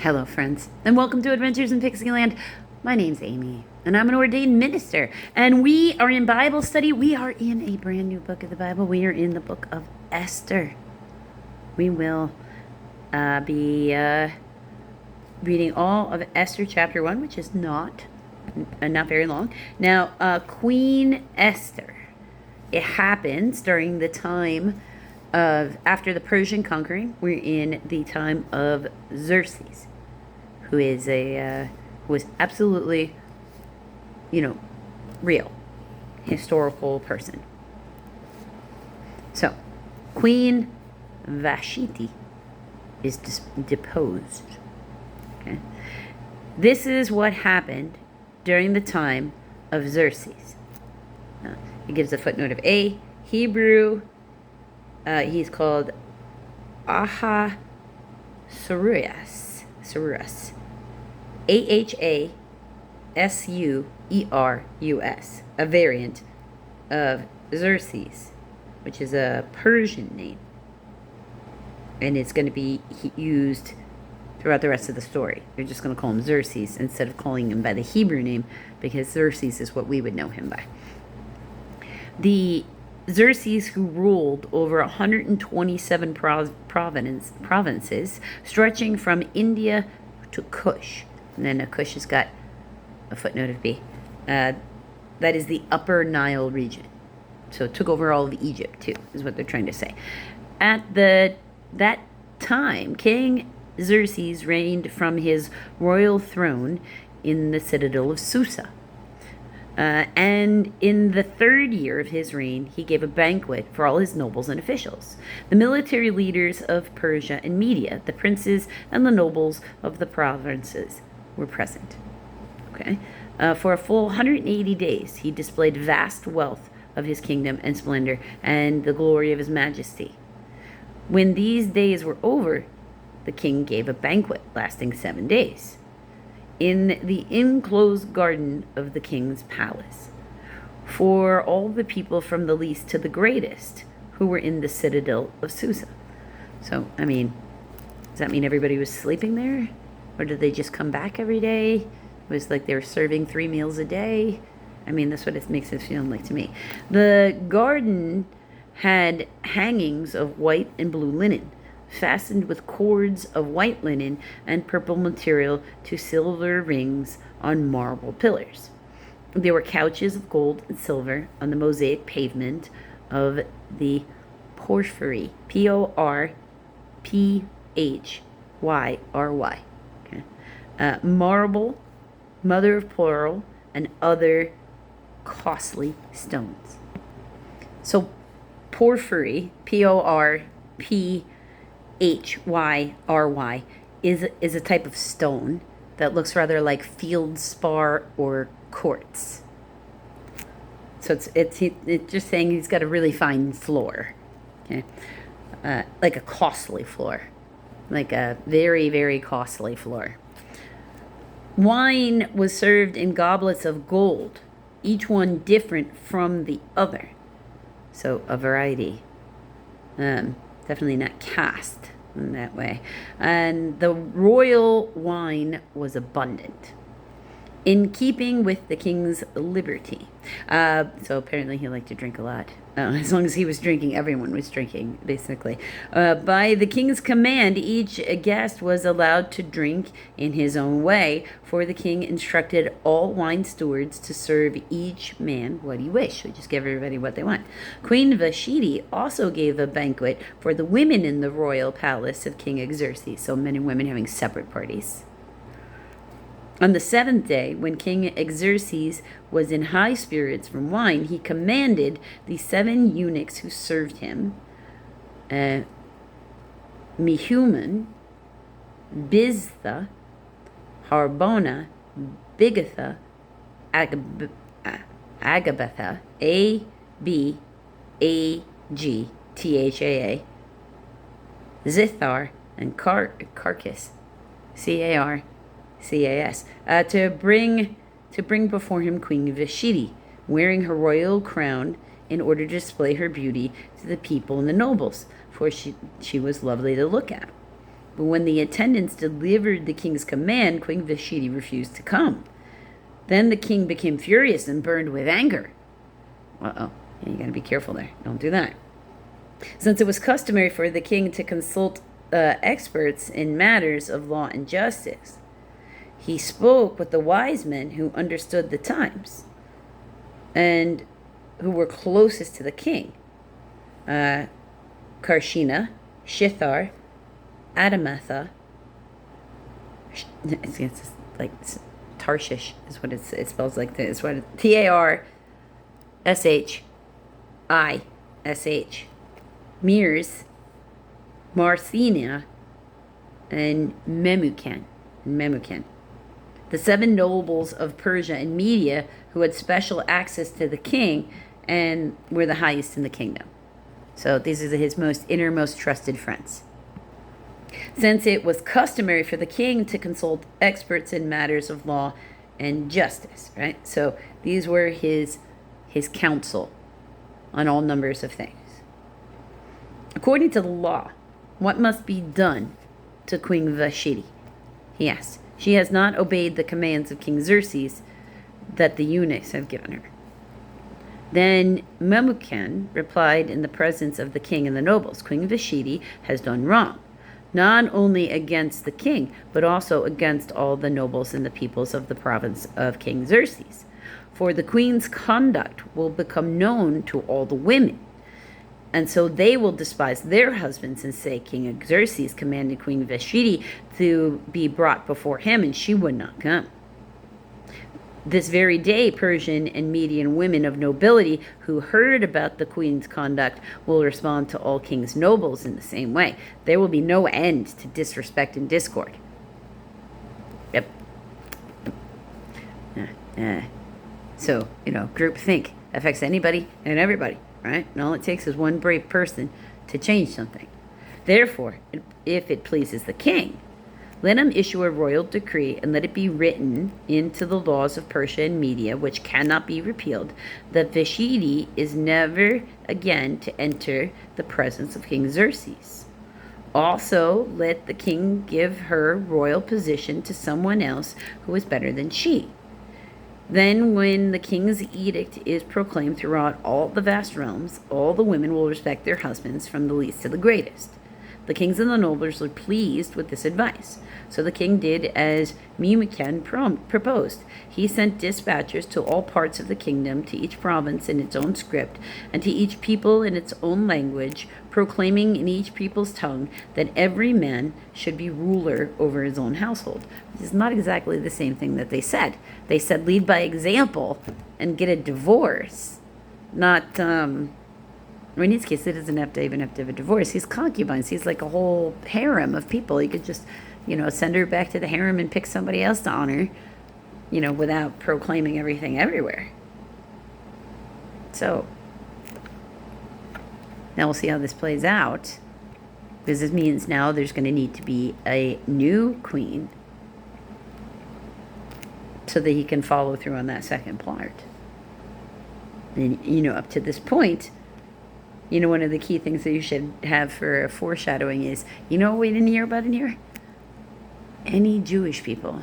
Hello, friends, and welcome to Adventures in Pixieland. My name's Amy, and I'm an ordained minister, and we are in Bible study. We are in a brand new book of the Bible. We are in the book of Esther. We will be reading all of Esther chapter 1, which is not very long. Now, Queen Esther. It happens during the time of, after the Persian conquering. We're in the time of Xerxes, who is who was absolutely, real, historical person. So, Queen Vashti is deposed. Okay, this is what happened during the time of Xerxes. He gives a footnote of A. Hebrew. He's called Ahasuerus. Ahasuerus, a variant of Xerxes, which is a Persian name. And it's going to be used throughout the rest of the story. They're just going to call him Xerxes instead of calling him by the Hebrew name, because Xerxes is what we would know him by. The Xerxes, who ruled over 127 provinces, stretching from India to Kush. And then Kush has got a footnote of B. That is the Upper Nile region. So it took over all of Egypt, too, is what they're trying to say. At that time, King Xerxes reigned from his royal throne in the citadel of Susa. And in the third year of his reign, he gave a banquet for all his nobles and officials. The military leaders of Persia and Media, the princes and the nobles of the provinces were present. Okay, for a full 180 days, he displayed vast wealth of his kingdom and splendor and the glory of his majesty. When these days were over, the king gave a banquet lasting 7 days in the enclosed garden of the king's palace, for all the people from the least to the greatest who were in the citadel of Susa. So, does that mean everybody was sleeping there? Or did they just come back every day? It was like they were serving 3 meals a day? That's what it makes it feel like to me. The garden had hangings of white and blue linen, fastened with cords of white linen and purple material to silver rings on marble pillars. There were couches of gold and silver on the mosaic pavement of the porphyry, Porphyry, okay. Marble, mother of pearl, and other costly stones. So porphyry, Porphyry, is a type of stone that looks rather like feldspar or quartz. So it's just saying he's got a really fine floor, okay, like a costly floor, like a very, very costly floor. Wine was served in goblets of gold, each one different from the other. So a variety. Definitely not cast in that way. And the royal wine was abundant, in keeping with the king's liberty. So apparently he liked to drink a lot. As long as he was drinking, everyone was drinking, basically. By the king's command, each guest was allowed to drink in his own way, for the king instructed all wine stewards to serve each man what he wished. So just give everybody what they want. Queen Vashti also gave a banquet for the women in the royal palace of King Xerxes. So men and women having separate parties. On the 7th day, when King Xerxes was in high spirits from wine, he commanded the 7 eunuchs who served him, Mehuman, Biztha, Harbona, Bigatha, Agabetha, Abagthaa, Zithar, and Carcas, Carcas, to bring before him Queen Vashti, wearing her royal crown, in order to display her beauty to the people and the nobles, for she was lovely to look at. But when the attendants delivered the king's command, Queen Vashti refused to come. Then the king became furious and burned with anger. Uh-oh. You got to be careful there. Don't do that. Since it was customary for the king to consult experts in matters of law and justice, he spoke with the wise men who understood the times and who were closest to the king. Karshina, Shithar, Adamatha. It's like Tarshish is what it spells like this. It's what Tarshsh, Meres, Marthenia, and Memucan. The 7 nobles of Persia and Media who had special access to the king and were the highest in the kingdom. So these are his innermost trusted friends. Since it was customary for the king to consult experts in matters of law and justice, right? So these were his counsel on all numbers of things. According to the law, what must be done to Queen Vashti? He asked. She has not obeyed the commands of King Xerxes that the eunuchs have given her. Then Memucan replied in the presence of the king and the nobles, Queen Vashti has done wrong, not only against the king, but also against all the nobles and the peoples of the province of King Xerxes. For the queen's conduct will become known to all the women, and so they will despise their husbands and say, King Xerxes commanded Queen Vashti to be brought before him, and she would not come. This very day, Persian and Median women of nobility who heard about the queen's conduct will respond to all king's nobles in the same way. There will be no end to disrespect and discord. Yep. So, groupthink affects anybody and everybody, right? And all it takes is one brave person to change something. Therefore, if it pleases the king, let him issue a royal decree and let it be written into the laws of Persia and Media, which cannot be repealed, that Vashti is never again to enter the presence of King Xerxes. Also, let the king give her royal position to someone else who is better than she. Then, when the king's edict is proclaimed throughout all the vast realms, all the women will respect their husbands from the least to the greatest. The kings and the nobles were pleased with this advice. So the king did as Memucan proposed. He sent dispatchers to all parts of the kingdom, to each province in its own script, and to each people in its own language, proclaiming in each people's tongue that every man should be ruler over his own household. This is not exactly the same thing that they said. They said lead by example and get a divorce. Not, in his case, he doesn't have to have a divorce. He's concubines. He's like a whole harem of people. He could just, send her back to the harem and pick somebody else to honor, without proclaiming everything everywhere. So, now we'll see how this plays out, because this means now there's going to need to be a new queen so that he can follow through on that second part. And, up to this point, one of the key things that you should have for foreshadowing is, what we didn't hear about in here? Any Jewish people